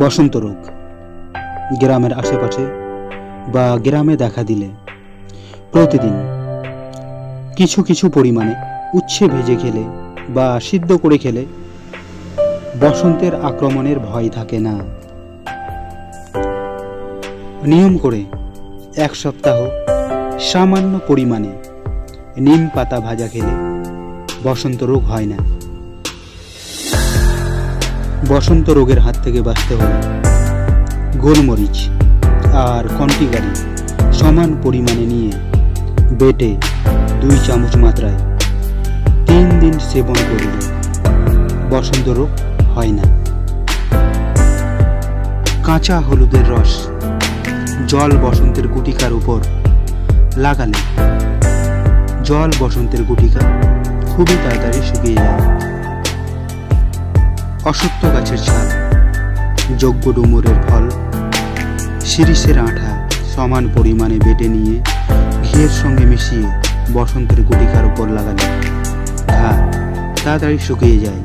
বসন্ত রোগ গ্রামের আশেপাশে বা গ্রামে দেখা দিলে প্রতিদিন কিছু কিছু পরিমাণে উচ্ছে ভেজে খেলে বা সিদ্ধ করে খেলে বসন্তের আক্রমণের ভয় থাকে না। নিয়ম করে এক সপ্তাহ সামান্য পরিমাণে নিম পাতা ভাজা খেলে বসন্ত রোগ হয় না। বসন্ত রোগের হাত থেকে বাঁচতে হলে গোলমরিচ আর কন্টিগারি সমান পরিমাণে নিয়ে বেটে 2 চামচ মাত্রায় 3 দিন সেবন করলে বসন্ত রোগ হয় না। কাঁচা হলুদের রস জল বসন্তের গুটিকার উপর লাগালে জল বসন্তের গুটিকা খুবই তাড়াতাড়ি শুকিয়ে যায়। অশ্বত্থ গাছের ছাল, যজ্ঞ ডুমুরের ফল, শিরিষের আঠা সমান পরিমাণে বেটে নিয়ে ঘিয়ের সঙ্গে মিশিয়ে বসন্তের গুটিকার উপর লাগালে ঘা তাড়াতাড়ি শুকিয়ে যায়।